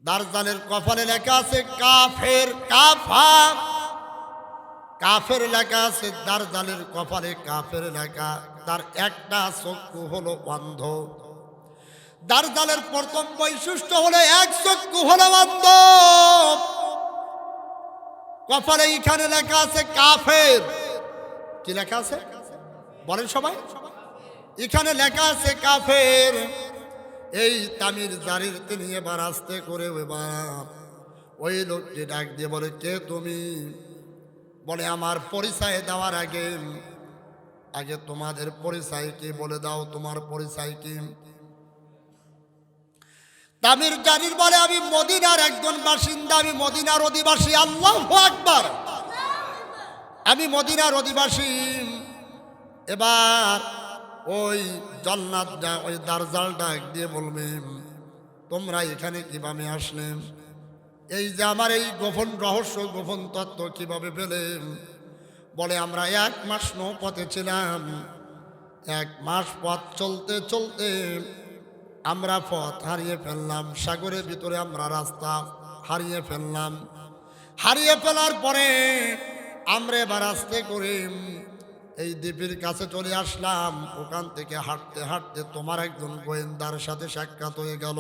দারজালের কপালে লেখা আছে কাফের, কাফা কাফের লেখা আছে দারজালের কপালে কাফের লেখা। তার একটা চক্ষু হলো অন্ধ। দারজালের প্রথম বৈশিষ্ট্য হলো এক চক্ষু হলো অন্ধ। কপালে এখানে লেখা আছে কাফের। কি লেখা আছে বলেন সবাই? এখানে লেখা আছে কাফের। এই তামির জারির তিনি এবার আস্তে করে এবার ওই লোকটি ডাক দিয়ে বলে, কে তুমি? বলে, আমার পরিচয় দেওয়ার আগে আগে তোমাদের পরিচয় কি বলে দাও, তোমার পরিচয় কি? তামির জারির বলে, আমি মদিনার একজন বাসিন্দা, আমি মদিনার অধিবাসী। আল্লাহু আকবার, আমি মদিনার অধিবাসী। এবার ওই জল্লাদ ওই দারজাল ডাক দিয়ে বলবে, তোমরা এখানে কিভাবে আসলে? এই যে আমার এই গোপন রহস্য, গোপন তত্ত্ব কিভাবে পেলে? বলে, আমরা 1 মাস নৌপথে ছিলাম। 1 মাস পথ চলতে চলতে আমরা পথ হারিয়ে ফেললাম। সাগরের ভিতরে আমরা রাস্তা হারিয়ে ফেললাম। হারিয়ে ফেলার পরে আমরা এবার আস্তে করে এই দ্বীপের কাছে চলে আসলাম। ওখান থেকে হাঁটতে হাঁটতে তোমার একজন গোয়েন্দার সাথে সাক্ষাৎ হয়ে গেল।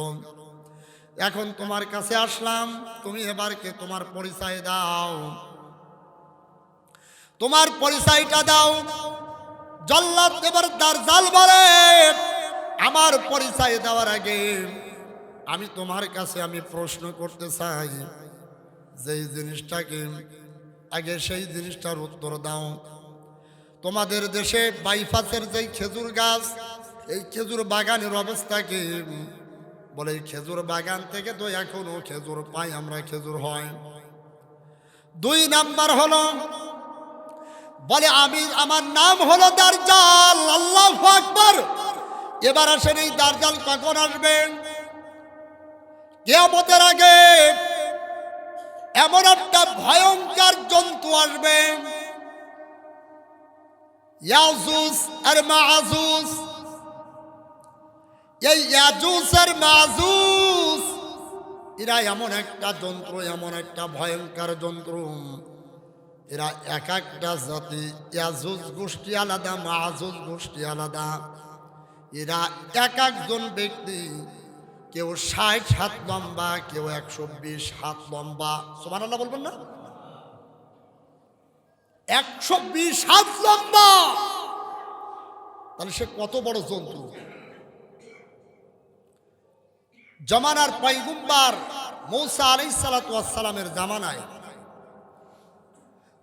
এখন তোমার কাছে আসলাম, তুমি এবার কে? তোমার পরিচয় দাও, তোমার পরিচয়টা দাও। জল্লাদ এবার দারজাল বলে, আমার পরিচয় দেওয়ার আগে আমি তোমার কাছে আমি প্রশ্ন করতে চাই, যেই জিনিসটাকে আগে সেই জিনিসটার উত্তর দাও। তোমাদের দেশে বাইপাসের যেই খেজুর গাছ, এই খেজুর বাগানের অবস্থা কি? বলে, এই খেজুর বাগান থেকে তো এখনো খেজুর পাই আমরা, খেজুর হয়। 2 নাম্বার হলো, বলে আমার নাম হলো দারজাল। আল্লাহু আকবার। এবার আসেন, এই দারজাল কখন আসবে? কিয়ামতের আগে এমন একটা ভয়ঙ্কর জন্তু আসবে, ইয়াজুজ আর মাজুজ। এই ইয়াজুজ আর মাজুজ এরা এমন একটা যন্ত্র, এমন একটা ভয়ঙ্কর যন্ত্র। এরা এক একটা জাতি। ইয়াজুজ গোষ্ঠী আলাদা, মাজুজ গোষ্ঠী আলাদা। এরা এক একজন ব্যক্তি, কেউ 60 হাত লম্বা, কেউ 120 হাত লম্বা। সুবহানাল্লাহ বলবেন না? 120 হাত লম্বা, তাহলে সে কত বড় জন্তু। জামানার পয়গম্বর মূসা আলাইহিস সালাতু ওয়াস সালামের জামানায়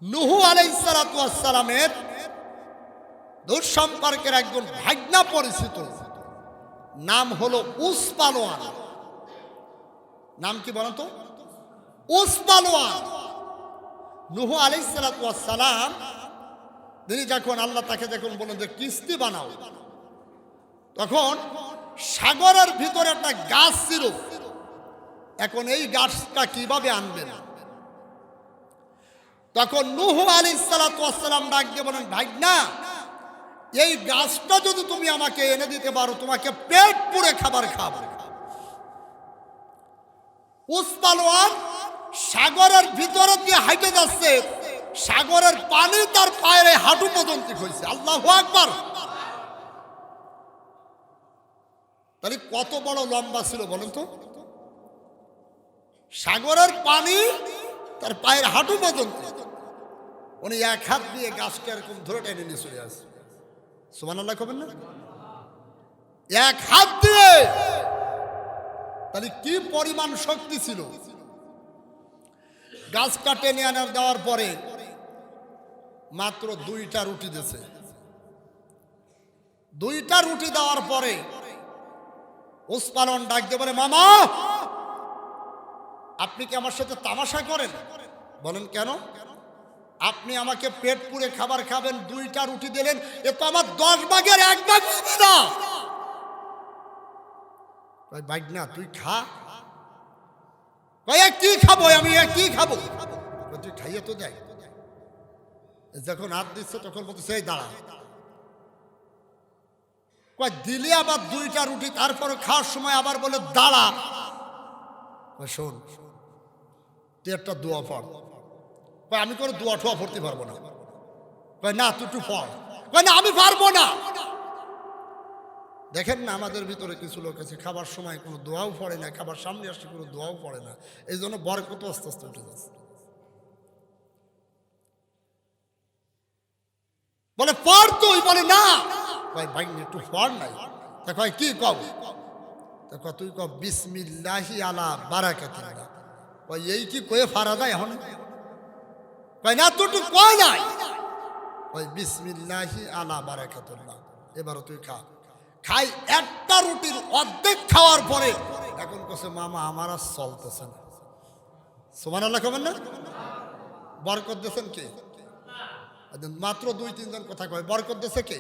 নূহ আলাইহিস সালাতু ওয়াস সালামের দূর সম্পর্কের একজন ভাগনা পরিচিত, নাম হলো উসপালোয়ান। নাম কি বলেন তো? উসপালোয়ান। নূহ আলাইহিস সালাতু ওয়াস সালাম তিনি যখন আল্লাহ তাকে যখন বলেন যে কিস্তি বানাও, তখন সাগরের ভিতরে একটা গাছ ছিল। এখন এই গাছটা কিভাবে আনবেন? তখন নূহ আলাইহিস সালাতু ওয়াস সালাম ডাক দিয়ে বলেন, ভাগনা, এই গাছটা যদি তুমি আমাকে এনে দিতে পারো, তোমাকে পেট পুরে খাবার খাবো। উসপালোয়ান সাগরের ভিতরে দিয়ে হাঁটে যাচ্ছে, সাগরের পানি তার পায়ের হাঁটু পর্যন্ত হয়েছে। আল্লাহু আকবার। তাহলে কত বড় লম্বা ছিল বলেন তো? সাগরের পানি তার পায়ের হাঁটু পর্যন্ত। উনি 1 হাত দিয়ে গাছটা এরকম ধরে টেনে নিয়ে চলে আসে। সুবহানাল্লাহ কবেন না? 1 হাত দিয়ে। তাহলে কি পরিমাণ শক্তি ছিল। গাছটা টেনে আনার দেওয়ার পরে মাত্র 2টা রুটি দিয়েছে। 2টা রুটি দেওয়ার পরে উসপালন ডাক দিয়ে বলে, মামা, আপনি কি আমার সাথে তামাশা করেন? বলেন, কেন? আপনি আমাকে পেট পুরে খাবার খাবেন, 2টা রুটি দিলেন, এ তো আমার 10 ভাগের 1 ভাগ হবে না। ভাগনা, তুই খা। কি খাবো আমি? কি খাবো? তুই খাইয়ে তো দেয়। যখন হাত দিচ্ছে তখন বলতে, সেই দাঁড়া। দিলে আবার 2টা রুটি, তারপরে খাওয়ার সময় আবার বলে দাঁড়া। শোন তুই একটা দোয়া পড়। কয় আমি কোনো দোয়া ঠোয়া পড়তে পারবো না। কয় না তুই একটু পড়। কয় না আমি পারবো না। দেখেন না আমাদের ভিতরে কিছু লোক আছে খাবার সময় কোনো দোয়াও পড়ে না, খাবার সামনে আসলে কোনো দোয়াও পড়ে না, এই জন্য বরকত আস্তে আস্তে উঠে যাচ্ছে। বলে পড় তুই, বলে না। কয় ভাই একটু পড় নাই। তা কয় কি কব? তা কয় তুই কব বিসমিল্লাহি আলা বারাকাতিল্লাহ। কয় এই কি কয়ে ফারা যায় এখন? কয় না তুই একটু কয় নাই। কয় বিসমিল্লাহি আলা বারাকাতুল্লাহ। এবারও তুই খা। খাই একটা রুটির অর্ধেক খাওয়ার পরে এখন কছে মামা আমার আর চলতেছে না। সুবহানাল্লাহ কবেন না? বরকত দিয়েছেন কে? মাত্র 2-3 জন কথা কয় বরকত দিয়েছে কে?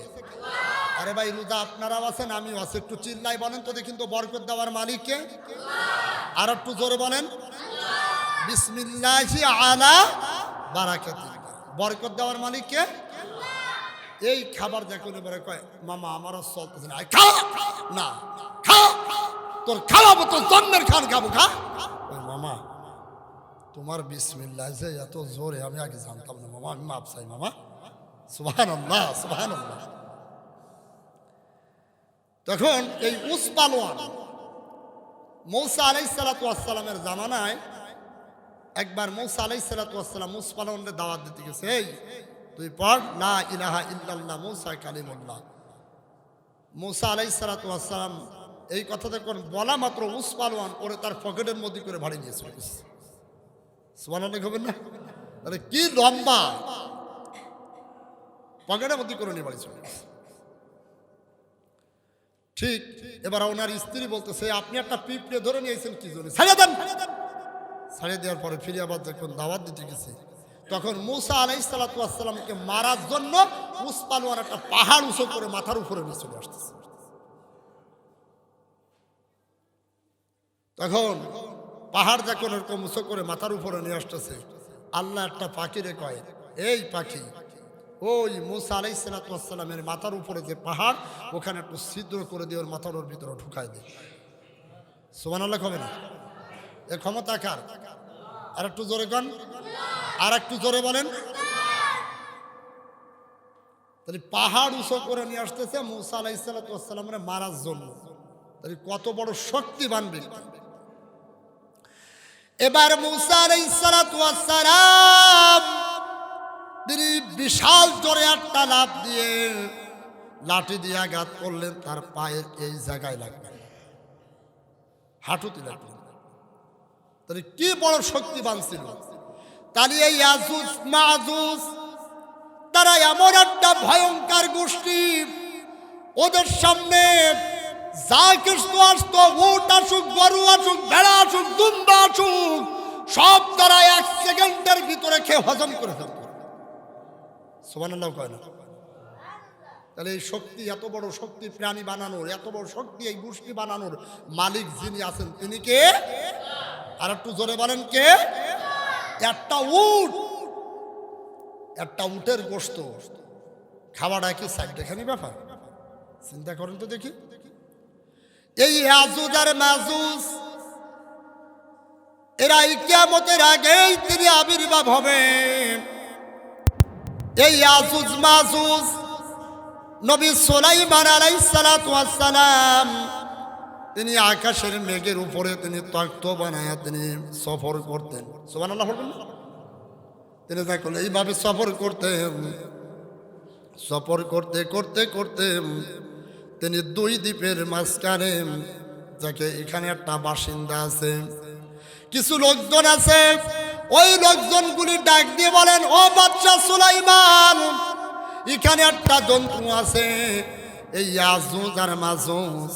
আরে ভাই রোজা আপনারাও আছেন আমিও আছি, একটু চিল্লাই বলেন তো দেখি তো বরকত দেওয়ার মালিক কে? আর একটু জোরে বলেন বিসমিল্লাহি আলা বারাকাতিল্লাহ। বরকত দেওয়ার মালিক কে? এই খাবার দেখুন এবারে কয় মামা আমারও চলতেছে না। খা না খা, তোর খাওয়াবো, তোর জন্মের খান খাবো, খা। মামা তোমার বিসমিল্লাহ যে এত জোরে আমি আগে জানতাম না মামা, আমি মাপ চাই মামা। সুবহানাল্লাহ সুবহানাল্লাহ। তখন এই উসপালোয়ান মূসা আলাইহিস সালাতু ওয়াস সালামের জামানায় একবার মূসা আলাইহিস সালাতু ওয়াস সালাম উসপালোয়ানকে দাওয়াত দিতে গেছে, এই তুই পড় লা ইলাহা ইল্লাল্লাহ মূসা কালিমুল্লাহ। মূসা আলাইহিস সালাতু ওয়াস সালাম এই কথাটা কোন বলা মাত্র উসপালোয়ান ওরে তার পকেটের মধ্যে করে ভাড়ি নিয়ে চলে গেছে। সুবহানাল্লাহ হবেন না? আরে কি লম্বা, পকেটের মধ্যে করে নিয়ে বাড়ি চলে গেছে। ঠিক এবার ওনার স্ত্রী বলতেছে আপনি একটা পিঁপড়ে ধরে নিয়েছেন কি জন্য, ছাড়িয়ে দেন। ছাড়িয়ে দেওয়ার পরে ফিরে আবার যখন দাওয়াত দিতে গেছে তখন মূসা আলাইহিস সালাতু ওয়াস সালামকে মারার জন্য উসপালোয়ান একটা পাহাড় উঁচু করে মাথার উপরে নিয়ে চলে আসতেছে। তখন পাহাড় যখন এরকম উঁচু করে মাথার উপরে নিয়ে আসতেছে, আল্লাহ একটা পাখিরে কয়, এই পাখি ওই মূসা আলাইহিস সালাতু ওয়াস সালামের মাথার উপরে যে পাহাড় ওখানে একটু ছিদ্র করে দিয়ে ওর মাথার ওর ভিতরে ঢুকায় দে। সুবহানাল্লাহ হবে না? এ ক্ষমতা কার? আর একটু জোরে গান, আর একটু জোরে বলেন। তাহলে পাহাড় উঁচু করে নিয়ে আসতেছে মূসা আলাইহিস সালাতু ওয়াস সালামের মারার জন্য। তাহলে কত বড় শক্তিবান ব্যক্তি। এবার মূসা আলাইহিস সালাতু ওয়াস সালাম তিনি বিশাল জোরে একটা লাফ দিয়ে লাঠি দিয়ে আঘাত করলেন, তার পায়ের এই জায়গায় লাগলেন, হাঁটুতে লাগলেন। তাহলে কি বড় শক্তিবান ছিল। তাহলে এই ইয়াজুজ মাজুজ তারা এমন একটা ভয়ঙ্কর গোষ্ঠী, ওদের সামনে যা কিছু আসতো, উট আসুক, গরু আসুক, ভেড়া আসুক, দুম্বা আসুক, সব তারা 1 সেকেন্ডের ভিতরে খেয়ে হজম করে ফেলত। সুবহানাল্লাহ কয় না? তাহলে এই শক্তি, এত বড় শক্তি প্রাণী বানানোর, এত বড় শক্তি এই গোষ্ঠী বানানোর মালিক যিনি আছেন তিনি কে? আর একটু জোরে বলেন কে? একটা উট, একটা উটের গোশত খাওয়াটা কি সাইডখানি ব্যাপার? চিন্তা করেন তো দেখি। এই ইয়াজুজ আর মাজুজ এরা কিয়ামতের আগেই তিনি আবির্ভাব হবে। এই ইয়াজুজ মাজুজ নবী সুলাইমান আলাইহিস সালাতু ওয়াস সালাম তিনি আকাশের মেঘের উপরে তিনি তখ্ত বানায়া তিনি সফর করতেন। সুবহানাল্লাহ বলবেন না? তিনি দেখুন এইভাবে সফর করতেন। সফর করতে করতে করতে তিনি 2 দ্বীপের মাঝখানে, যাকে এখানে একটা বাসিন্দা আছে, কিছু লোকজন আছে, ওই লোকজনগুলি ডাক দিয়ে বলেন, ও বাদশা সুলাইমান, এখানে একটা জন্তু আছে, এই ইয়াজুজ আর মাজুজ,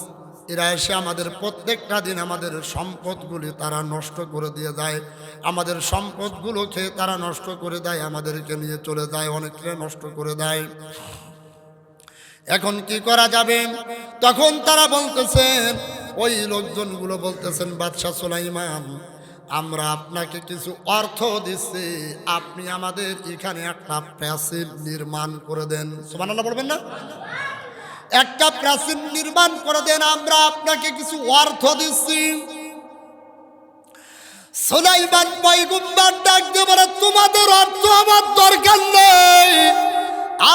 এরা এসে আমাদের প্রত্যেকটা দিন আমাদের সম্পদগুলি তারা নষ্ট করে দিয়ে যায়, আমাদের সম্পদগুলো খেয়ে তারা নষ্ট করে দেয়, আমাদেরকে নিয়ে চলে যায়, অনেককে নষ্ট করে দেয়। এখন কি করা যাবে? তখন তারা বলতেছেন, ওই লোকজনগুলো বলতেছেন, বাদশা সুলাইমান, আমরা আপনাকে কিছু অর্থ দিচ্ছি, আপনি আমাদের এখানে একটা প্রাচীর নির্মাণ করে দেন। সুবহানাল্লাহ বলবেন না? একটা প্রাচীর নির্মাণ করে দেন, আমরা আপনাকে কিছু অর্থ দিচ্ছি। সুলাইমান পয়গম্বর ডাক দিয়ে বলে, তোমাদের অর্থ আমার দরকার নেই,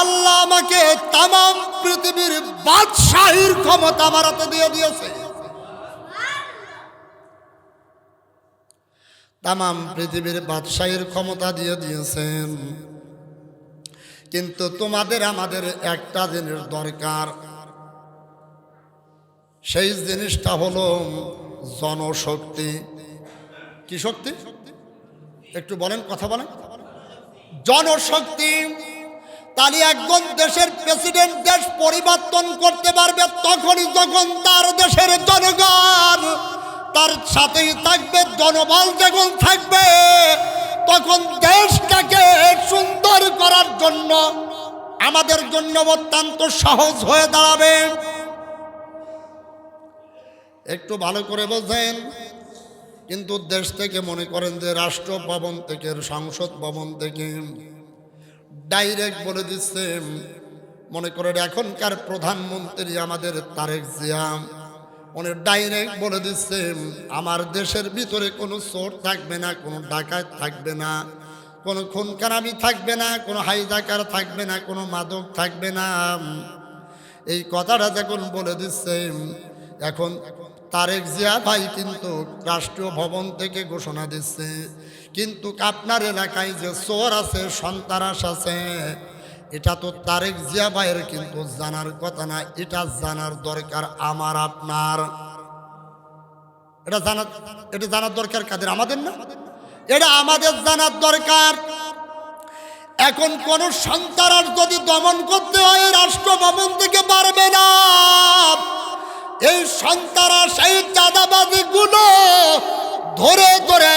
আল্লাহ আমাকে তামাম পৃথিবীর বাদশাহীর ক্ষমতা আমার হাতে দিয়ে দিয়েছে। তামাম পৃথিবীর বাদশাহীর ক্ষমতা দিয়ে দিয়েছেন, কিন্তু তোমাদের আমাদের একটা জিনিস দরকার, সেই জিনিসটা হলো জনশক্তি। কি শক্তি? একটু বলেন, কথা বলেন। জনশক্তি। তাহলে একজন দেশের প্রেসিডেন্ট দেশ পরিবর্তন করতে পারবে তখনই যখন তার দেশের জনগণ তার সাথেই থাকবে, জনবল যখন থাকবে তখন দেশটাকে সুন্দর করার জন্য আমাদের জন্য অত্যন্ত সহজ হয়ে দাঁড়াবে। একটু ভালো করে বোঝেন। কিন্তু দেশ থেকে মনে করেন যে রাষ্ট্র ভবন থেকে, সংসদ ভবন থেকে ডাইরেক্ট বলে দিচ্ছে, মনে করেন এখনকার প্রধানমন্ত্রী আমাদের তারেক জিয়া, উনি ডাইরেক্ট বলে দিচ্ছে আমার দেশের ভিতরে কোনো চোর থাকবে না, কোনো ডাকাত থাকবে না, কোনো খুন খারামি থাকবে না, কোনো হাইজাকার থাকবে না, কোনো মাদক থাকবে না। এই কথাটা যখন বলে দিচ্ছে, এখন তারেক জিয়া ভাই কিন্তু রাষ্ট্রীয় ভবন থেকে ঘোষণা দিচ্ছে, কিন্তু আপনার এলাকায় যে চোর আছে, সন্ত্রাস আছে, এটা তো তারেক জিয়া ভাইয়ের কিন্তু জানার কথা না, এটা জানার দরকার আমার আপনার। এটা জানার দরকার কাদের? আমাদের না? এটা আমাদের জানার দরকার। এখন কোন সন্ত্রাস যদি দমন করতে হয় রাষ্ট্র ভবন থেকে পারবে না। এই সন্ত্রাস, এই চাঁদাবাজি গুলো ধরে ধরে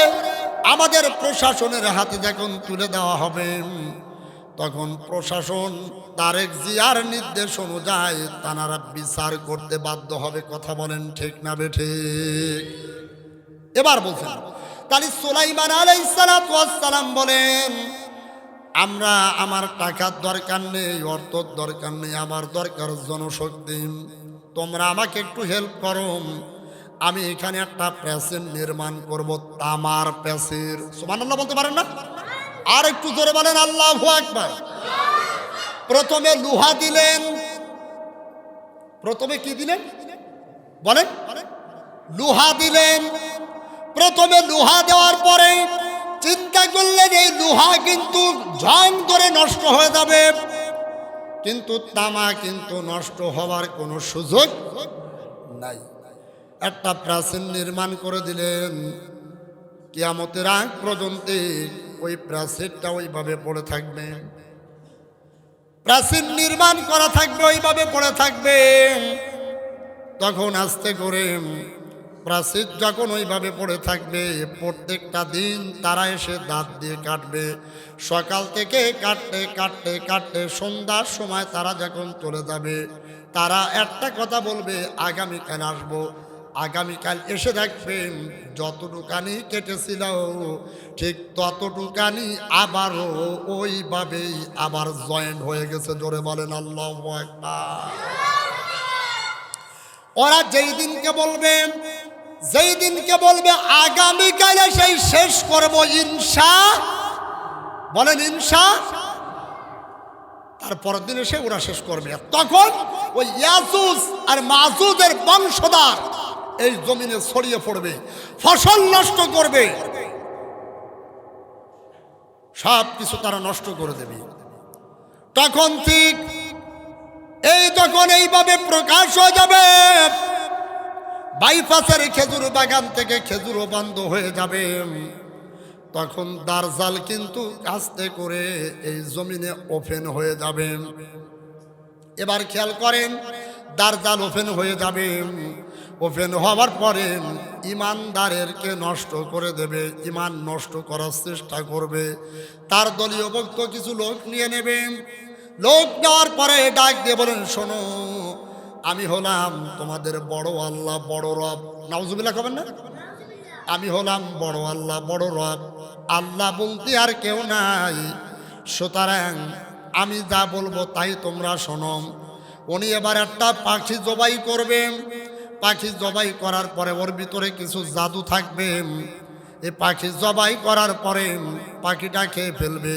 আমাদের প্রশাসনের হাতে যখন তুলে দেওয়া হবে, তখন প্রশাসন তারেক জিয়ার নির্দেশ অনুযায়ী তারা বিচার করতে বাধ্য হবে। কথা বলেন ঠিক না বেঠিক? এবার বলছেন, তাহলে সুলাইমান আলাইহিস সালাম বলেন, আমরা, আমার টাকার দরকার নেই, অর্থর দরকার নেই, আমার দরকার জনশক্তি। তোমরা আমাকে একটু হেল্প করো, আমি এখানে একটা প্রাচীর নির্মাণ করব, তামার প্রাচীর। সুবহানাল্লাহ বলতে পারেন না? আর একটু জোরে বলেন আল্লাহু আকবার। প্রথমে লোহা দিলেন। প্রথমে কি দিলেন বলেন? লোহা দিলেন। প্রথমে লোহা দেওয়ার পরে চিন্তা করলেন এই লোহা কিন্তু জং ধরে নষ্ট হয়ে যাবে, কিন্তু তামা কিন্তু নষ্ট হওয়ার কোনো সুযোগ নাই। একটা প্রাচীর নির্মাণ করে দিলেন, কিয়ামতের আগ পর্যন্ত ওই প্রাচীরটা ওইভাবে পড়ে থাকবে। প্রাচীর নির্মাণ করা থাকবে, ওইভাবে পড়ে থাকবে। তখন আস্তে করে প্রাচীর যখন ওইভাবে পড়ে থাকবে, প্রত্যেকটা দিন তারা এসে দাঁত দিয়ে কাটবে। সকাল থেকে কাটতে কাটতে কাটতে সন্ধ্যার সময় তারা যখন চলে যাবে, তারা একটা কথা বলবে, আগামীকাল আসবো। আগামীকাল এসে দেখবেন যতটুকানি কেটেছিল ঠিক ততটুকানি আবারও ওইভাবেই আবার জয়েন্ট হয়ে গেছে। জোরে বলেন আল্লাহু আকবার। ওরা যেই দিনকে বলবে আগামীকাল সেই শেষ করব ইনশা, বলেন ইনশা, তারপরের দিন এসে ওরা শেষ করবে। তখন ওই ইয়াজুজ আর মাজুজের বংশধর এই জমিনে ছড়িয়ে পড়বে, ফসল নষ্ট করবে, সব কিছু তারা নষ্ট করে দেবে। তখন ঠিক যখন এইভাবে প্রকাশ হয়ে যাবে, বাইপাসের খেজুর বাগান থেকে খেজুরও বন্ধ হয়ে যাবে, তখন দারজাল কিন্তু আস্তে করে এই জমিনে ওপেন হয়ে যাবে। এবার খেয়াল করেন, দারজাল ওপেন হয়ে যাবে। ওপেন হওয়ার পরে ইমানদারেরকে নষ্ট করে দেবে, ইমান নষ্ট করার চেষ্টা করবে। তার দলীয় ভক্ত কিছু লোক নিয়ে নেবে। লোক নেওয়ার পরে ডাক দিয়ে বলেন, শোনো, আমি হলাম তোমাদের বড় আল্লাহ, বড় রব। নাউজুবিল্লাহ কবেন না? আমি হলাম বড় আল্লাহ, বড় রব। আল্লাহ বলতে আর কেউ নাই, সুতরাং আমি যা বলবো তাই তোমরা শোনো। উনি এবার একটা পাখি জবাই করবেন। পাখি জবাই করার পরে ওর ভিতরে কিছু জাদু থাকবে। এই পাখি জবাই করার পরে পাখিটা খেয়ে ফেলবে,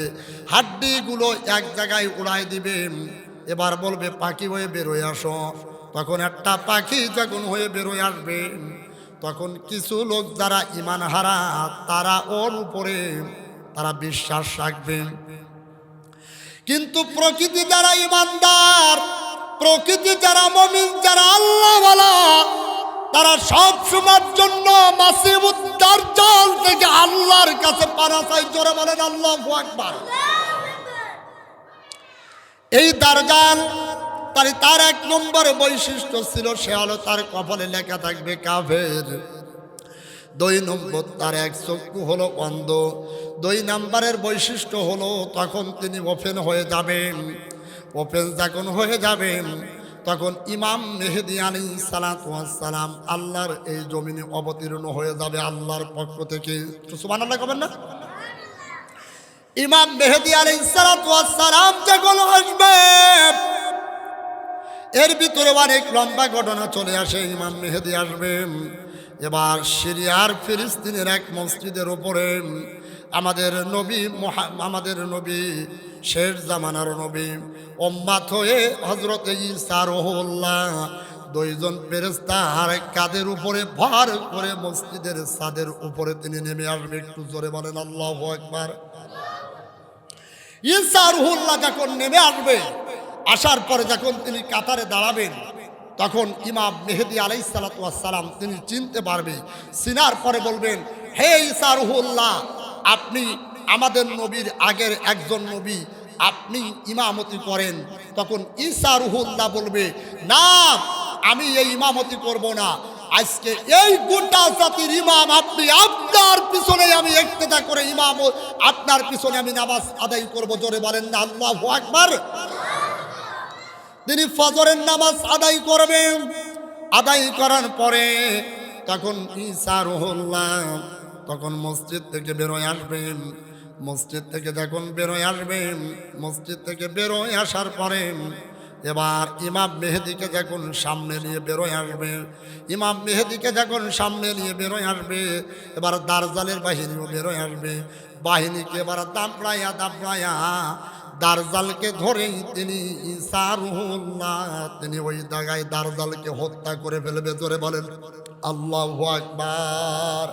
হাড্ডিগুলো এক জায়গায় উড়াই দিবে। এবার বলবে পাখি হয়ে বেরোয় আসো। তখন একটা পাখি যখন হয়ে বেরোয় আসবে, তখন কিছু লোক যারা ঈমান হারা তারা ওর উপরে তারা বিশ্বাস রাখবে। কিন্তু প্রকৃতি যারা ঈমানদার, প্রকৃতি যারা মুমিন, যারা আল্লাহওয়ালা, তারা সব সময়ের জন্য মাসিবুদ দাজ্জাল থেকে আল্লাহর কাছে পানা চাই। জোরে বলেন আল্লাহু আকবার। এই দাজ্জাল তার এক নম্বর বৈশিষ্ট্য ছিল, সে হলো তার কপালে লেখা থাকবে কাফের। 2 নম্বর, তার এক চক্ষু হলো অন্ধ। 2 নম্বরের বৈশিষ্ট্য হলো তখন তিনি ওপেন হয়ে যাবেন। ওপেন যখন হয়ে যাবেন, তখন ইমাম মেহেদী আলাইহিস সালাতু ওয়াস সালাম আল্লাহর এই জমিনে অবতীর্ণ হয়ে যাবে আল্লাহর পক্ষ থেকে। সুবহানাল্লাহ কবেন না? ইমাম মেহেদী আলাইহিস সালাতু ওয়াস সালাম যখন আসবে, এর ভিতরে অনেক লম্বা ঘটনা চলে আসে। ইমাম মেহেদী আসবেন। এবার সিরিয়ার ফিলিস্তিনের এক মসজিদের উপরে আমাদের নবী শেষ জামানার নবী উম্মাত হয়ে হযরত ঈসা রূহুল্লাহ 2 জন ফেরেশতা আর কাদের উপরে ভর করে মসজিদের ছাদের উপরে তিনি নেমে আসবে। একটু জোরে বলেন আল্লাহু আকবার। ঈসা রূহুল্লাহ যখন নেমে আসবে, আসার পরে যখন তিনি কাতারে দাঁড়াবেন, তখন ইমাম মেহেদী আলাইহিস সালাতু ওয়াস সালাম তিনি চিনতে পারবে। চিনার পরে বলবেন, হে ঈসা রূহুল্লাহ, আপনি আমাদের নবীর আগের একজন নবী, আপনি ইমামতি করেন। তখন ঈসা রূহুল্লাহ বলবে, না, আমি এই ইমামতি করব না। আজকে এই গোটা জাতির ইমাম আপনি, আপনার পিছনে আমি ইক্তেদা করে ইমাম, আপনার পিছনে আমি নামাজ আদায় করব। জোরে বলেন না আল্লাহু আকবার। তিনি ফজরের নামাজ আদায় করবেন। আদায় করার পরে তখন ঈসা রূহুল্লাহ তখন মসজিদ থেকে বেরোয় আসবেন। মসজিদ থেকে যখন বেরোয় আসবেন, মসজিদ থেকে বেরোয় আসার পরে এবার ইমাম মেহেদীকে যখন সামনে নিয়ে বেরোয় আসবে, ইমাম মেহেদীকে যখন সামনে নিয়ে বেরোয় আসবে, এবার দাজ্জালের বাহিনীও বেরোয় আসবে। বাহিনীকে এবার দাপড়াইয়া দাজ্জালকে ধরেই তিনি ঈসা রূহুল্লাহ তিনি ওই জায়গায় দাজ্জালকে হত্যা করে ফেলবে। জোরে বলেন আল্লাহু আকবার।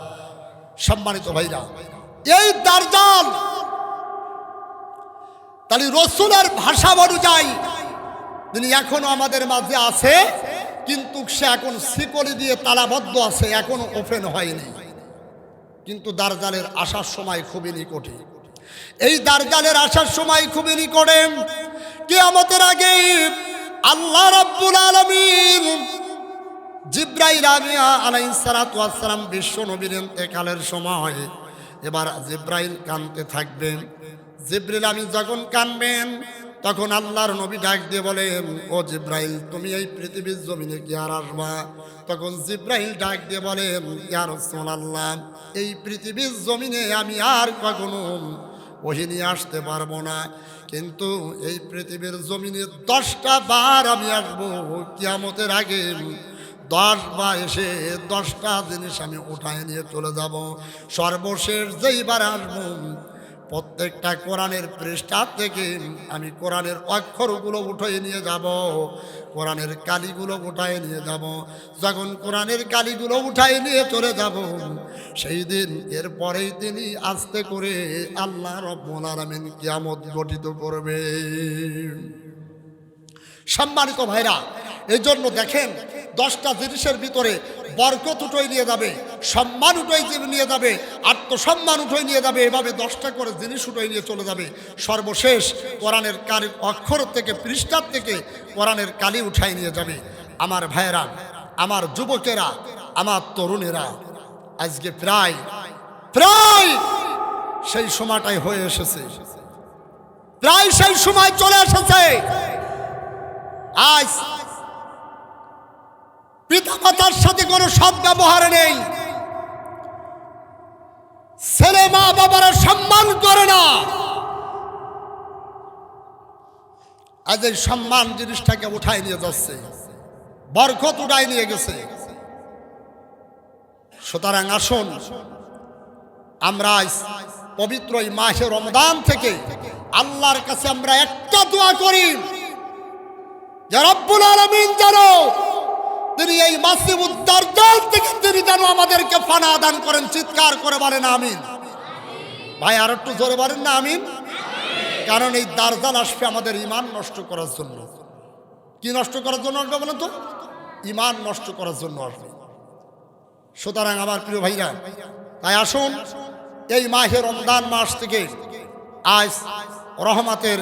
সম্মানিত ভাইরা, এই দাজ্জাল তাহলে রাসূলের ভাষা অনুযায়ী তিনি এখনো আমাদের মাঝে আছে, কিন্তু সে এখন শিকলি দিয়ে তালাবদ্ধ আছে, এখনো ওপেন হয়নি। কিন্তু দাজ্জালের আসার সময় খুবই নিকটে। এই দাজ্জালের আসার সময় খুবই নিকটে। কিয়ামতের আগে আল্লাহ রাব্বুল আলামিন জিবরাইল আলাইহিস সালাতু ওয়াস সালাম বিশ্ব নবীর ইন্তেকালের সময় এবার জিবরাইল কাঁদতে থাকবেন। জিবরিল আমিন যখন কাঁদবেন, তখন আল্লাহর নবী ডাক দিয়ে বলেন, ও জিবরাইল, তুমি এই পৃথিবীর জমিনে কি আর আসবা? তখন জিবরাইল ডাক দিয়ে বলেন, ইয়া রাসূলুল্লাহ, এই পৃথিবীর জমিনে আমি আর কখনো ওহী নিয়ে আসতে পারবো না, কিন্তু এই পৃথিবীর জমিনে 10টা বার আমি আসবো। কিয়ামতের আগে 10 বার এসে 10টা জিনিস আমি উঠায় নিয়ে চলে যাব। সর্বশেষ যেইবার আসবো, প্রত্যেকটা কোরআনের পৃষ্ঠা থেকে আমি কোরআনের অক্ষরগুলো উঠিয়ে নিয়ে যাব, কোরআনের কালিগুলো উঠায় নিয়ে যাব। যখন কোরআনের কালিগুলো উঠায় নিয়ে চলে যাব, সেই দিন এরপরেই তিনি আস্তে করে আল্লাহ রাব্বুল আলামিন কিয়ামত গঠিত করবে। সম্মানিত ভাইরা, এই জন্য দেখেন 10টা জিনিসের ভিতরে বরকত উঠে নিয়ে যাবে, সম্মান উঠে নিয়ে যাবে, আত্মসম্মান উঠে নিয়ে যাবে। এভাবে 10টা করে জিনিস উঠে নিয়ে চলে যাবে। সর্বশেষ কোরআনের কালির অক্ষর থেকে, পৃষ্ঠার থেকে কোরআনের কালি উঠাই নিয়ে যাবে। আমার ভাইয়েরা, আমার যুবকেরা, আমার তরুণেরা, আজকে প্রায় সেই সময়টাই হয়ে এসেছে, প্রায় সেই সময় চলে এসেছে। আজ পিতামাতার সাথে কোনো সদ্ব্যবহার নেই, ছেলে মা বাবারা সম্মান করে না। আজ এই সম্মান জিনিসটাকে উঠাই নিয়ে যাচ্ছে, বরকত উঠাই নিয়ে গেছে। সুতরাং আসুন আমরা পবিত্র এই মাহে রমজান থেকে আল্লাহর কাছে আমরা একটা দোয়া করি যে রব্বুল আলামিন যেন তিনি এই মাসিবুদ দারজাল থেকে তিনি যেন আমাদেরকে ফানা দান করেন। চিৎকার করে বলেন আমিন। ভাই আর একটু জোরে বলেন না আমিন। কারণ এই দারজাল আসবে আমাদের ঈমান নষ্ট করার জন্য। কি নষ্ট করার জন্য আসবে বলেন তো? ঈমান নষ্ট করার জন্য আসবে। সুতরাং আমার প্রিয় ভাইরা, তাই আসুন এই মাহে রমজান মাস থেকে আজ রহমতের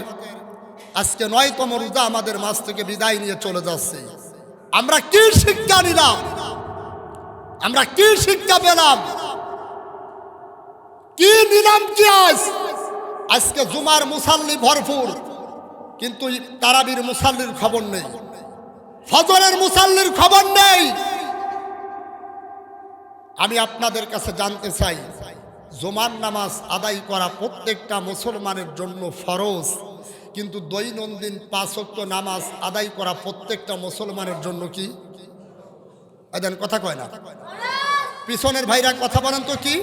আজকে 9তম রোজা আমাদের মাস থেকে বিদায় নিয়ে চলে যাচ্ছে। আমরা কি শিক্ষা নিলাম? আমরা কি শিক্ষা পেলাম? কি নিলাম? কি আজকে জুমার মুসাল্লি ভরপুর, কিন্তু তারাবির মুসাল্লির খবর নেই, ফজরের মুসাল্লির খবর নেই। আমি আপনাদের কাছে জানতে চাই, জুমার নামাজ আদায় করা প্রত্যেকটা মুসলমানের জন্য ফরজ, কিন্তু দৈনন্দিন 5 ওয়াক্ত নামাজ আদায় করা প্রত্যেকটা মুসলমানের জন্য কি? এদের কথা কয় না। পিছনের ভাইরা কথা বলেন তো কি?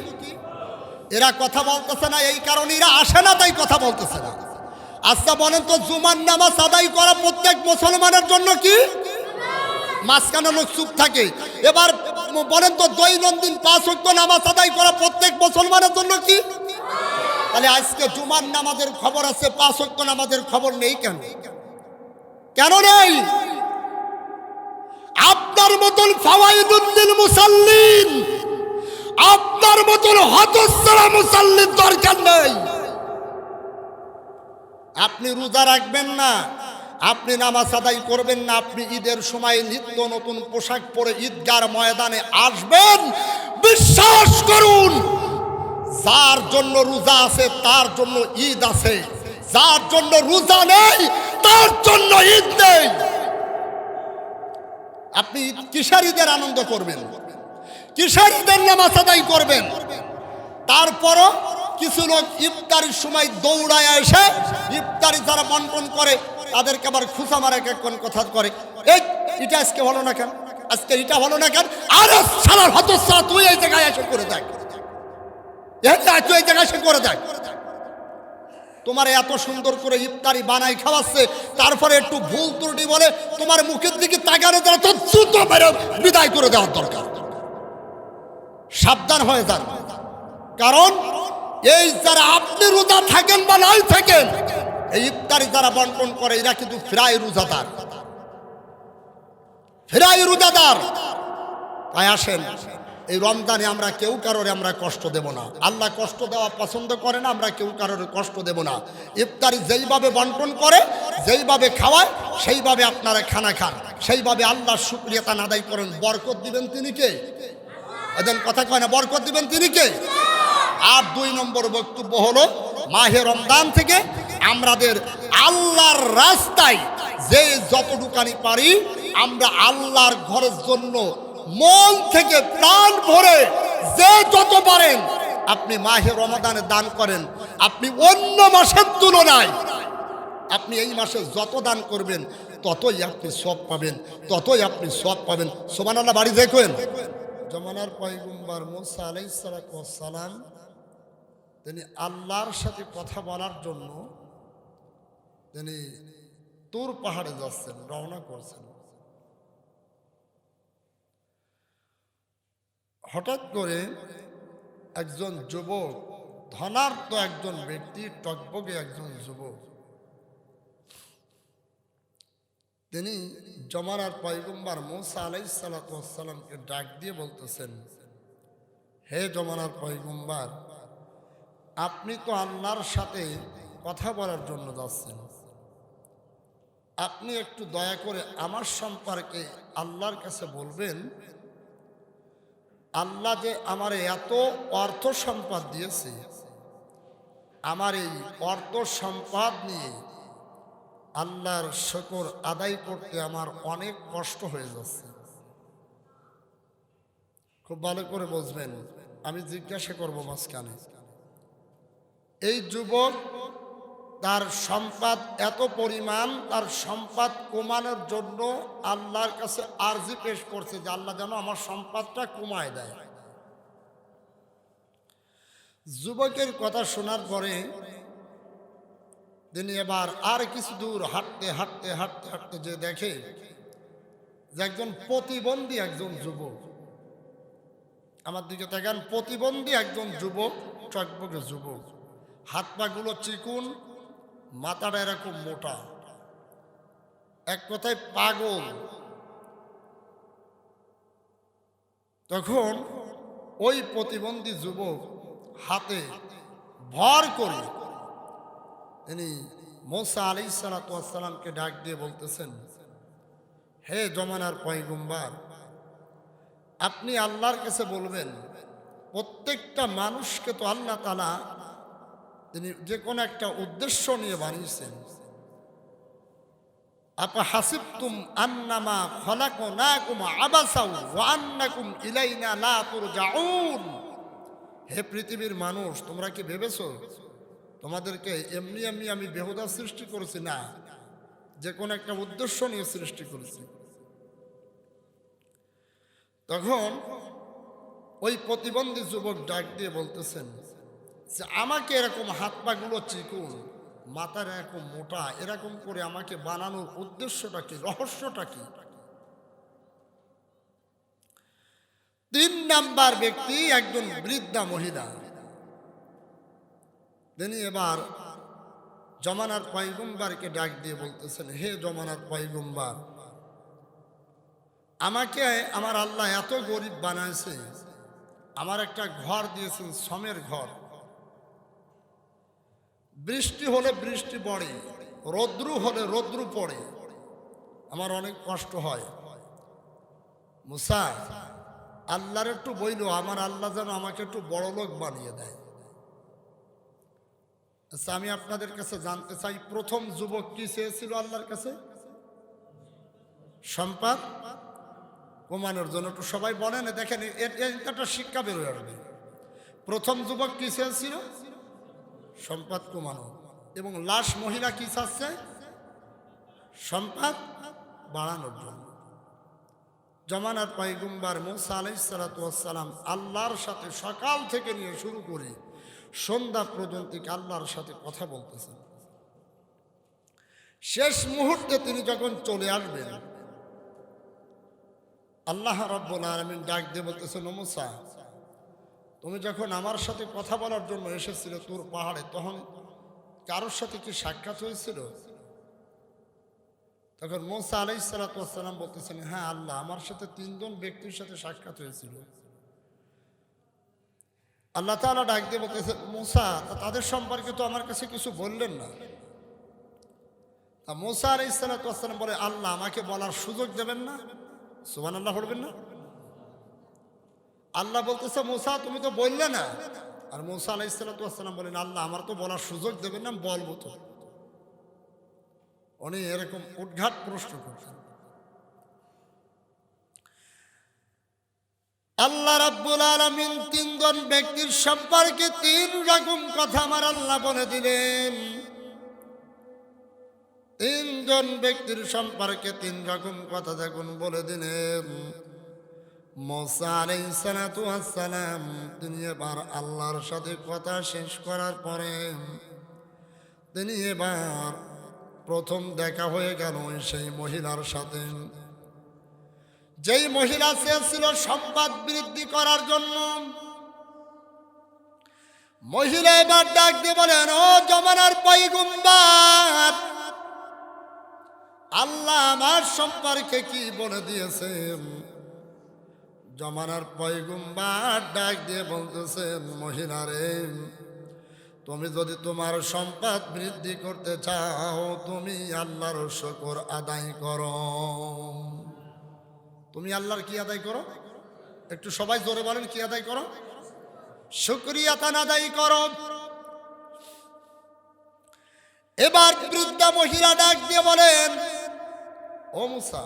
এরা কথা বলতেছে না, এই কারণে এরা আসে না, তাই কথা বলতেছে না। আচ্ছা বলেন তো, জুমার নামাজ আদায় করা প্রত্যেক মুসলমানের জন্য কি? মাঝখানে লোক চুপ থাকে। এবার বলেন তো, দৈনন্দিন 5 ওয়াক্ত নামাজ আদায় করা প্রত্যেক মুসলমানের জন্য কি? তাহলে আজকে জুমার নামাজের খবর আছে, 5 ওয়াক্ত নামাজের খবর নেই কেন? কেন নেই? আপনার মতন ফাওয়াইদুল মুসাল্লিন, আপনার মতন হতচ্ছাড়া মুসাল্লির দরকার নেই। আপনি রোজা রাখবেন না, আপনি নামাজ আদায় করবেন না, আপনি ঈদের সময় নিত্য নতুন পোশাক পরে ঈদগার ময়দানে আসবেন, বিশ্বাস করুন, যার জন্য রোজা আছে তার জন্য ঈদ আছে, যার জন্য রোজা নেই তার জন্য ঈদ নেই। আপনি কিসের ঈদের আনন্দ করবেন? কিসের ঈদের নামাজ আদায় করবেন? তারপরও কিছু লোক ইফতারির সময় দৌড়ায় এসে ইফতারি যারা বন্টন করে তাদেরকে আবার খুশা মারা কোন কথা করে, এটা আজকে হলো না কেন, আজকে এটা হলো না কেন? আরে শালার হতচ্ছাড়া, তুই এই জায়গায় এসে করে দেখ, তুই এই জায়গায় এসে করে দেখ। তোমার এত সুন্দর করে ইফতারি বানাই খাওয়াচ্ছে, তারপরে একটু ভুল ত্রুটি বলে তোমার মুখের দিকে তাকানো দ্বারা তো দ্রুত বিদায় করে দেওয়ার দরকার। সাবধান হয়ে যান, কারণ এই যারা আপনি রোজা থাকেন বা নাই থাকেন, এই ইফতারি যারা বন্টন করে এরা কিন্তু ফিরাই রোজাদার, ফিরাই রোজাদার। তাই আসেন, এই রমজানে আমরা কেউ কারোর আমরা কষ্ট দেব না। আল্লাহ কষ্ট দেওয়া পছন্দ করে না, আমরা কেউ কারোর কষ্ট দেব না। ইফতারি যেইভাবে বন্টন করে, যেইভাবে খাওয়ায়, সেইভাবে আপনারা খানা খান, সেইভাবে আল্লাহর শুকরিয়া তান আদায় করেন। বরকত দিবেন তিনি কে? এদের কথা কয় না, বরকত দিবেন তিনি কে? আর 2 নম্বর বক্তব্য হলো, মাহে রমজান থেকে আমাদের আল্লাহর রাস্তায় যে যতটুকানি পারি আমরা আল্লাহর ঘরের জন্য মন থেকে প্রাণ ভরে যে যত পারেন আপনি মাহে রমাদানে দান করেন। আপনি অন্য মাসের তুলনায় আপনি এই মাসে যত দান করবেন ততই আপনি সওয়াব পাবেন, ততই আপনি সওয়াব পাবেন। সুবহানাল্লাহ। বাড়ি দেখবেন, জমানার পয়গম্বর মুসা আলাইহিস সালাম তিনি আল্লাহর সাথে কথা বলার জন্য তিনি তুর পাহাড়ে যাচ্ছেন, রওনা করছেন। হঠাৎ করে একজন যুবক, ধনাঢ্য একজন ব্যক্তি, টকবগে একজন যুবক, তিনি জমানার পয়গম্বর মুসা আলাইহিস সালামকে ডাক দিয়ে বলতেছেন, হে জমানার পয়গম্বর, আপনি তো আল্লাহর সাথে কথা বলার জন্য যাচ্ছেন, আপনি একটু দয়া করে আমার সম্পর্কে আল্লাহর কাছে বলবেন, আল্লাহ যে আমার এত অর্থ সম্পদ দিয়েছে, আমার এই অর্থ সম্পদ নিয়ে আল্লাহর শুকর আদায় করতে আমার অনেক কষ্ট হয়ে যাচ্ছে। খুব ভালো করে বুঝবেন, আমি জিজ্ঞাসা করব মাঝখানে। এই যুবক তার সম্পদ এত পরিমাণ, তার সম্পদ কমানোর জন্য আল্লাহর কাছে আরজি পেশ করছে যে আল্লাহ যেন আমার সম্পদটা কমায় দেয়। যুবকের কথা শোনার পরে তিনি এবার আর কিছু দূর হাঁটতে হাঁটতে হাঁটতে হাঁটতে যে দেখে যে একজন প্রতিবন্ধী একজন যুবক, আমার দিকে দেখেন, প্রতিবন্ধী একজন যুবক, চকবকে যুবক, হাত পাগুলো চিকুন, মাথাটা এরকম মোটা, এক কথায় পাগল। তখন ওই প্রতিবন্ধী যুবক হাতে ভর করে তিনি মুসা আলাইহিসসালামকে ডাক দিয়ে বলতেছেন, হে জমানার পয়গম্বর, আপনি আল্লাহর কাছে বলবেন, প্রত্যেকটা মানুষকে তো আল্লাহ তাআলা তিনি যে কোনো একটা উদ্দেশ্য নিয়ে বানিয়েছেন। আপা হাসিবতুম আন্নামা খলাকনাকুম আবাসা ওয়া আন্নাকুম ইলাইনা লা তুরজাউন। হে পৃথিবীর মানুষ, তোমরা কি ভেবেছো তোমাদেরকে এমনি এমনি আমি বেহুদা সৃষ্টি করেছি? না, যে কোনো একটা উদ্দেশ্য নিয়ে সৃষ্টি করেছি। তখন ওই প্রতিবন্ধী যুবক ডাক দিয়ে বলতেছেন যে আমাকে এরকম হাত পাগুলো চিকুন, মাথার এরকম মোটা, এরকম করে আমাকে বানানোর উদ্দেশ্যটা কি, রহস্যটা কি? 3 নাম্বার ব্যক্তি একজন বৃদ্ধা মহিলা, তিনি এবার জমানার পয়গম্বরকে ডাক দিয়ে বলতেছেন, হে জমানার পয়গম্বর, আমাকে আমার আল্লাহ এত গরিব বানাইছে, আমার একটা ঘর দিয়েছেন, শ্রমের ঘর। বৃষ্টি হলে বৃষ্টি পড়ে, রৌদ্রু হলে রৌদ্রু পড়ে, আমার অনেক কষ্ট হয়। মুসা, আল্লাহর একটু বইল, আমার আল্লাহ যেন আমাকে একটু বড় লোক বানিয়ে দেয়। আচ্ছা, আমি আপনাদের কাছে জানতে চাই, প্রথম যুবক কি চেয়েছিল আল্লাহর কাছে? সম্পদ কমানোর জন্য। একটু সবাই বলেন, দেখেন একটা শিক্ষা বেরোয় আসবে। প্রথম যুবক কি চেয়েছিল? সম্পদ কমানো। এবং লাশ মহিলা কি চাচ্ছে? সম্পদ বাড়ানোর জন্য। জমানার পয়গম্বর মুসা আলাইহিসসালাম আল্লাহর সাথে সকাল থেকে নিয়ে শুরু করে সন্ধ্যা পর্যন্ত আল্লাহর সাথে কথা বলতেছেন। শেষ মুহূর্তে তিনি যখন চলে আসবেন, আল্লাহ রাব্বুল আলামিন ডাক দিয়ে বলতেছেন, ও মুসা, তুমি যখন আমার সাথে কথা বলার জন্য এসেছিলে তুর পাহাড়ে, তখন কারোর সাথে কি সাক্ষাৎ হয়েছিল? তখন মুসা আলাইহিসসালাম বলতেছেন, হ্যাঁ আল্লাহ, আমার সাথে 3 জন ব্যক্তির সাথে সাক্ষাৎ হয়েছিল। আল্লাহ তাআলা ডাক দিয়ে বলতেছেন, মুসা, তাদের সম্পর্কে তো আমার কাছে কিছু বললেন না। মুসা আলাইহিসসালাম বলে, আল্লাহ আমাকে বলার সুযোগ দেবেন না? সুবহানাল্লাহ বলবেন না? আল্লাহ বলতেছে, মুসা তুমি তো বললে না। আর মুসা আলাইহিসসালাম বলেন, আল্লাহ আমার তো বলার সুযোগ দেবেন না, বলবো তো। উনি এরকম উদ্ঘাট প্রশ্ন করছেন। আল্লাহ রাব্বুল আলামিন 3 জন ব্যক্তির সম্পর্কে 3 রকম কথা আমার আল্লাহ বলে দিলেন। 3 জন ব্যক্তির সম্পর্কে 3 রকম কথা যখন বলে দিলেন, মুসা আলাইহিসসালাম তিনি এবার আল্লাহর সাথে কথা শেষ করার পরে তিনি এবার প্রথম দেখা হয়ে গেল সেই মহিলার সাথে, যেই মহিলা চেয়েছিল সম্পদ বৃদ্ধি করার জন্য। মহিলা এবার ডাক দিয়ে বলেন, ও জমানার পয়গম্বর, আল্লাহ আমার সম্পর্কে কি বলে দিয়েছেন? জমানার পয়গম্বর ডাক দিয়ে বলতেছেন, মহিলারে, তুমি যদি তোমার সম্পদ বৃদ্ধি করতে চাও, তুমি আল্লাহর শুকর আদায় করো। তুমি আল্লাহর কি আদায় করো? একটু সবাই জোরে বলেন, কি আদায় করো? শুকরিয়াত আদায় করো। এবার বৃদ্ধা মহিলা ডাক দিয়ে বলেন, ও মুসা,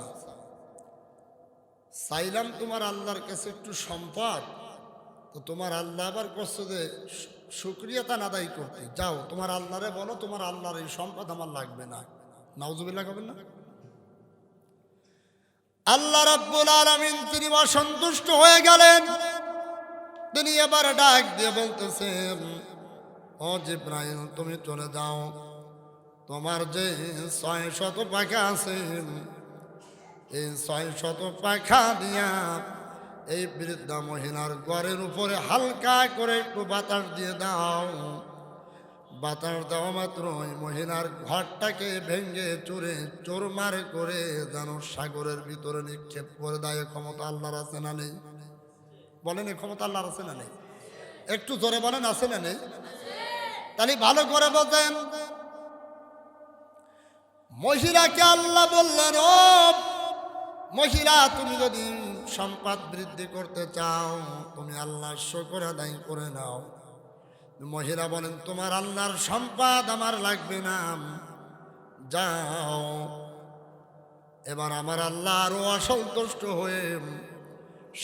চাইলাম তোমার আল্লাহর কাছে একটু সম্পদ, তো তোমার আল্লাহ আবার করছো যে শুকরিয়াত আদায় করতে। যাও তোমার আল্লাহরে বলো, তোমার আল্লাহর এই সম্পদ আমার লাগবে না। নাউজুবিল্লাহ করবেন না? আল্লাহ রাব্বুল আলামিন তিনি অসন্তুষ্ট হয়ে গেলেন। তিনি এবার ডাক দিয়ে বলতেছেন, ও জিব্রাইল, তুমি চলে যাও, তোমার যে 600 পাখা আছে, এই 600 পাখা দিয়া এই বৃদ্ধা মহিলার ঘরের উপরে হালকা করে একটু বাতাস দিয়ে দাও। বাতাস দেওয়া মাত্র ওই মহিলার ঘরটাকে ভেঙ্গে চুরে চোরমার করে যেন সাগরের ভিতরে নিক্ষেপ করে দেয়। ক্ষমতা আল্লাহর আছে না নেই? বলেন, এই ক্ষমতা আল্লাহর আছে না নেই? একটু জোরে বলেন, আছে না নেই? তাহলে ভালো করে বোঝেন, মহিলাকে আল্লাহ বললেন, ও মহিলা, তুমি যদি সম্পদ বৃদ্ধি করতে চাও, তুমি আল্লাহর শুকর আদায় করে নাও। মহিলা বলেন, তোমার আল্লাহর সম্পদ আমার লাগবে না, যাও। এবার আমার আল্লাহ আরো অসন্তুষ্ট হয়ে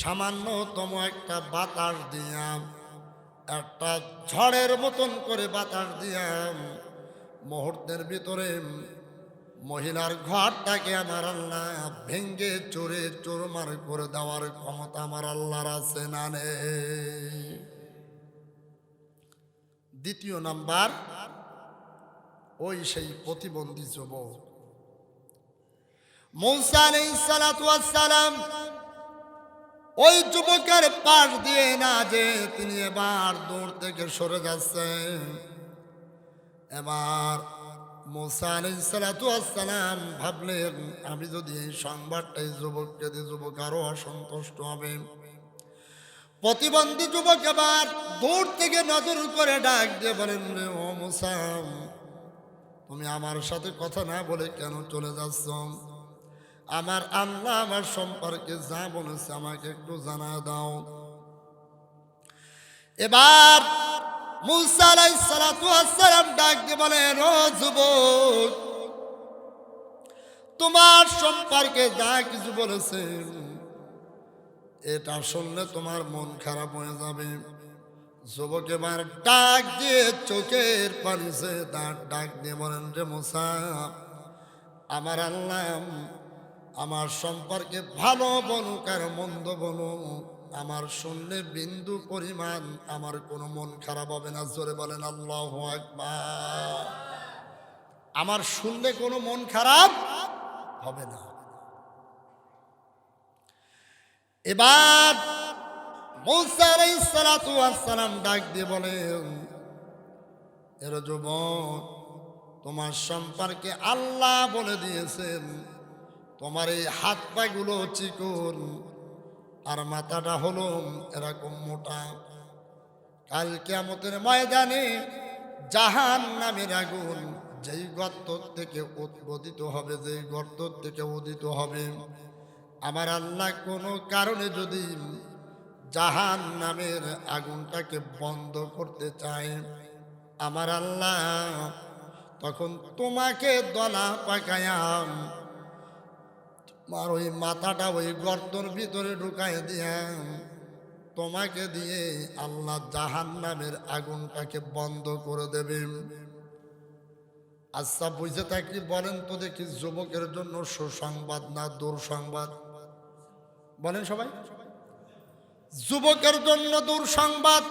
সামান্যতম একটা বাতাস দিয়া, একটা ঝড়ের মতন করে বাতাস দিয়া মুহূর্তের ভিতরে মহিলার ঘরটাকে আমার আল্লাহ ভেঙ্গে চোরে চোরমার করে দেওয়ার ক্ষমতা আমার আল্লাহর আছে না নেই? দ্বিতীয় নাম্বার, ওই সেই প্রতিবন্ধী যুবক মূসা আলাইহিস সালাতু ওয়াস সালাম ওই যুবকের পাশ দিয়ে না যে তিনি এবার দূর থেকে সরে যাচ্ছেন। এবার মূসা আলাইহিস সালাতু ওয়াস সালাম ভাবলেন, আমি যদি এই সংবাদটাই যুবককে দিই, যুবক আরো অসন্তুষ্ট হবে। প্রতিবন্ধী যুবক এবার দূর থেকে নজর করে ডাক দিয়ে বলেন, রে ও মূসা, তুমি আমার সাথে কথা না বলে কেন চলে যাচ্ছ? আমার আল্লাহ আমার সম্পর্কে যা বলেছে আমাকে একটু জানা দাও। এবার মূসা আলাইহিস সালাতু ওয়াস সালাম ডাক দিয়ে বলেন, ও যুবক, তোমার সম্পর্কে যা কিছু বলেছেন এটা শুনলে তোমার মন খারাপ হয়ে যাবে। যুবক এবার ডাক দিয়ে চোখের পানিতে তার ডাক দিয়ে বলেন, রে মূসা, আমার আল্লাহ আমার সম্পর্কে ভালো বলুক আর মন্দ বলুক, আমার শুনলে বিন্দু পরিমাণ আমার কোনো মন খারাপ হবে না। জোরে বলেন আল্লাহু আকবার। আমার শুনলে কোনো মন খারাপ হবে না। এবার মূসা আলাইহিস সালাতু ওয়াস সালাম ডাক দিয়ে বলেন, এর যুবক, তোমার সম্পর্কে আল্লাহ বলে দিয়েছেন তোমার এই হাত পাগুলো চিকন আর মাথাটা হলো এরকম মোটা। কাল কিয়ামতের ময়দানে জাহান্নামের আগুন যেই গর্ত থেকে উদ্বোধিত হবে, যেই গর্ত থেকে উদিত হবে, আমার আল্লাহ কোনো কারণে যদি জাহান্নামের আগুনটাকে বন্ধ করতে চায়, আমার আল্লাহ তখন তোমাকে দলা পাকায়া আর ওই মাথাটা ওই গর্তর ভিতরে ঢুকাই দিয়া তোমাকে দিয়ে আল্লাহ জাহান্নামের আগুনটাকে বন্ধ করে দেবে। আচ্ছা, বুঝে থাকি বলেন তো দেখি, যুবকের জন্য সুসংবাদ না দুঃসংবাদ? বলেন সবাই। যুবকের জন্য দুঃসংবাদ,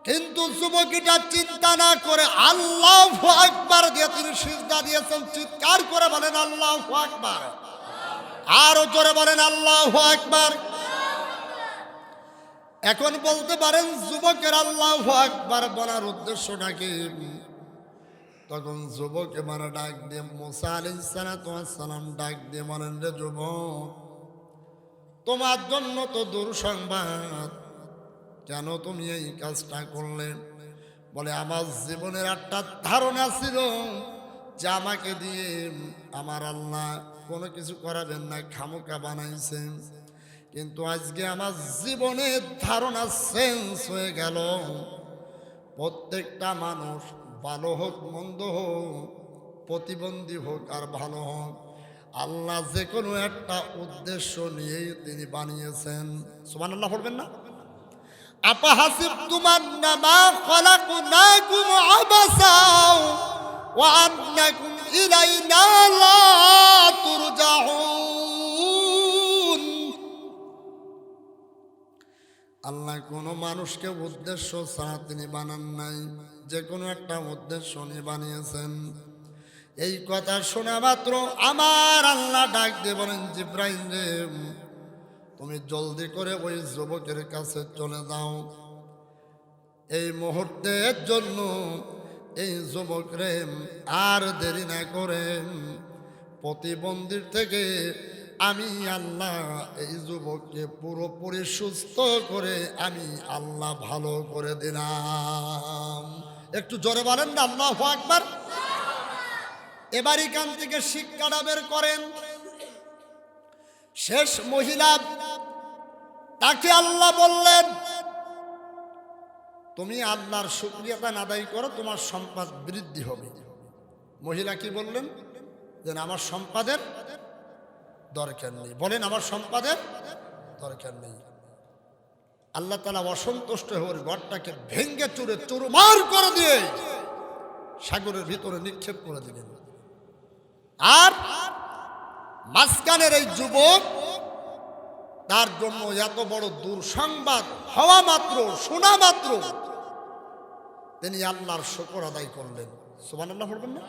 কিন্তু যুবক এটা চিন্তা না করে আল্লাহু আকবার দিয়ে তিনি সিজদা দিয়েছেন। চিৎকার করে বলেন আল্লাহু আকবার। আরো জোরে বলেন আল্লাহু আকবার। এখন বলতে পারেন, যুবকের আল্লাহু আকবার বলার উদ্দেশ্যটা কি? তখন যুবক এবার ডাক দিয়ে মূসা আলাইহিস সালাতু ওয়াস সালাম ডাক দিয়ে বলেন, রে যুবক, তোমার জন্য তো দুঃসংবাদ। কেন তুমি এই কাজটা করলে? বলে, আমার জীবনের একটা ধারণা ছিল যে আমাকে দিয়ে আমার আল্লাহ কোনো কিছু করাবেন না, খামোকা বানাইছেন। কিন্তু আজকে আমার জীবনের ধারণা চেঞ্জ হয়ে গেল। প্রত্যেকটা মানুষ, ভালো হোক মন্দ হোক, প্রতিবন্ধী হোক আর ভালো হোক, আল্লাহ যে কোনো একটা উদ্দেশ্য নিয়েই তিনি বানিয়েছেন। সুবহানাল্লাহ পড়বেন না? আপাহাসিবতুম আন্নামা খলাকনাকুম আবাসা ওয়া আন্নাকুম ইলাইনা লা তুরজাউন। আল্লাহ কোনো মানুষকে উদ্দেশ্য ছাড়া তিনি বানান নাই, যে কোনো একটা উদ্দেশ্য নিয়ে বানিয়েছেন। এই কথা শোনা মাত্র আমার আল্লাহ ডাক দিয়ে বলেন, জিব্রাইল রে, তুমি জলদি করে ওই যুবকের কাছে চলে যাও। এই মুহূর্তের জন্য এই যুবক রে আর দেরি না করে প্রতিবন্ধীর থেকে আমি আল্লাহ এই যুবককে পুরোপুরি সুস্থ করে আমি আল্লাহ ভালো করে দিলাম। একটু জোরে বলেন না আল্লাহু আকবার। এবার এখান থেকে শিক্ষাটা বের করেন। শেষ মহিলা, তাকে আল্লাহ বললেন, তুমি আল্লাহর শুকরিয়াটা আদায় করো, তোমার সম্পদ বৃদ্ধি হবে। মহিলা কি বললেন? যে আমার সম্পদের দরকার নেই। বলেন আমার সম্পদের দরকার নেই। আল্লাহ তাআলা অসন্তুষ্ট হয়ে ঘরটাকে ভেঙ্গে চুরে চুরমার করে দিয়ে সাগরের ভিতরে নিক্ষেপ করে দিলেন। আর মাঝখানের এই যুবক, তার জন্য এত বড় দুঃসংবাদ হওয়া মাত্র, শোনা মাত্র তিনি আল্লাহর শুকর আদায় করলেন। সুবহানাল্লাহ বলবেন না?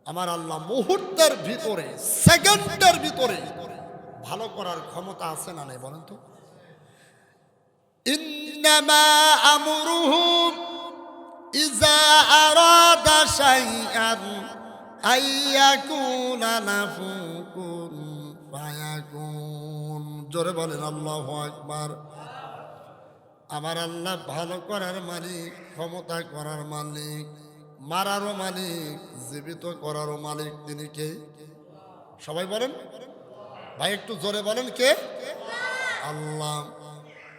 আমার আল্লাহ মুহূর্তের ভিতরে, সেকেন্ডের ভিতরে ভালো করার ক্ষমতা আছে না নেই বলেন তো? ইন্নামা আমরুহু ইযা আরাদা শাইআন আইয়াকুনা লাহু কুন ফায়াকুন। জোরে বলেন আল্লাহু আকবার। আমার আল্লাহ ভালো করার মালিক, ক্ষমতা করার মালিক, মারারও মালিক, জীবিত করারও মালিক। তিনি কে? সবাই বলেন ভাই, একটু জোরে বলেন কে? আল্লাহ।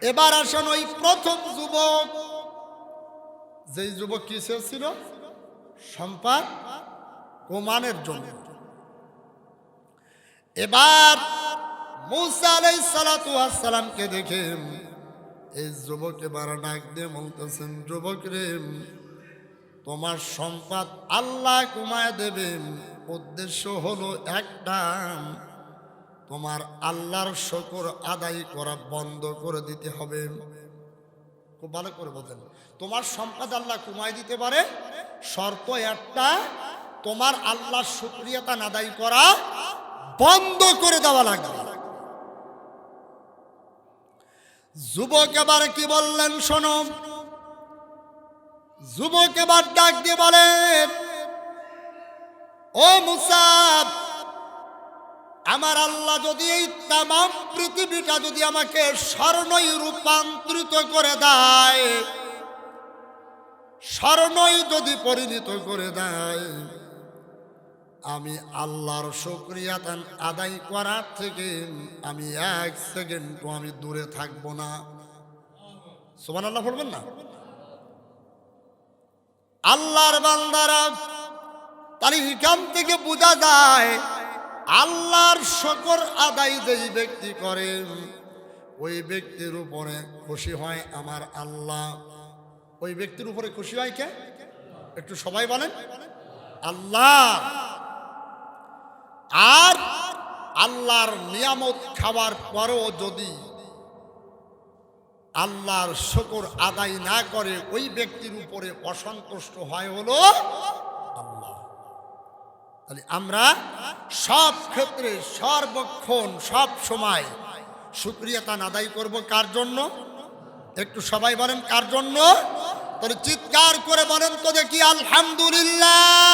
এবার আসেন ওই প্রথম যুবক, যেই যুবক কি ছিল? সম্পদ কমানোর জন্য। এবার মূসা আলাইহিস সালাতু ওয়াস সালামকে দেখে এই যুবক এবার ডাক দিয়ে বলতেছেন, যুবক রে, তোমার সম্পদ আল্লাহ কমায় দেবেন, উদ্দেশ্য হলো একটা, তোমার আল্লাহর শুকর আদায় করা বন্ধ করে দিতে হবে। খুব ভালো করে বলেন, তোমার সম্পদ আল্লাহ কমায় দিতে পারে, শর্ত একটা, তোমার আল্লাহর শুকরিয়াটা আদায় করা বন্ধ করে দেওয়া লাগবে। যুবক এবার কি বললেন শোনো। যুবক এবার ডাক দিয়ে বলেন, ও মূসা, আমার আল্লাহ যদি এই তামাম পৃথিবীটা যদি আমাকে স্বর্ণই রূপান্তরিত করে দেয়, স্বর্ণই যদি পরিণত করে দেয়, আমি আল্লাহর শুকরিয়াটা আদায় করার থেকে আমি এক সেকেন্ডও আমি দূরে থাকবো না। সুবহানাল্লাহ বলবেন না? আল্লাহর বান্দারা, তাহলে এখান থেকে বোঝা যায় আল্লাহর শুকর আদায় যেই ব্যক্তি করে, ওই ব্যক্তির উপরে খুশি হয় আমার আল্লাহ। ওই ব্যক্তির উপরে খুশি হয় কে? একটু সবাই বলেন আল্লাহ। আর আল্লাহর নিয়ামত খাওয়ার পরেও যদি আল্লাহর শুকর আদায় না করে, ওই ব্যক্তির উপরে অসন্তুষ্ট হয় হলো আল্লাহ। তাহলে আমরা সব ক্ষেত্রে, সর্বক্ষণ, সব সময় শুকরিয়াটা আদায় করব কার জন্য? একটু সবাই বলেন কার জন্য? তাহলে চিৎকার করে বলেন তো দেখি আলহামদুলিল্লাহ।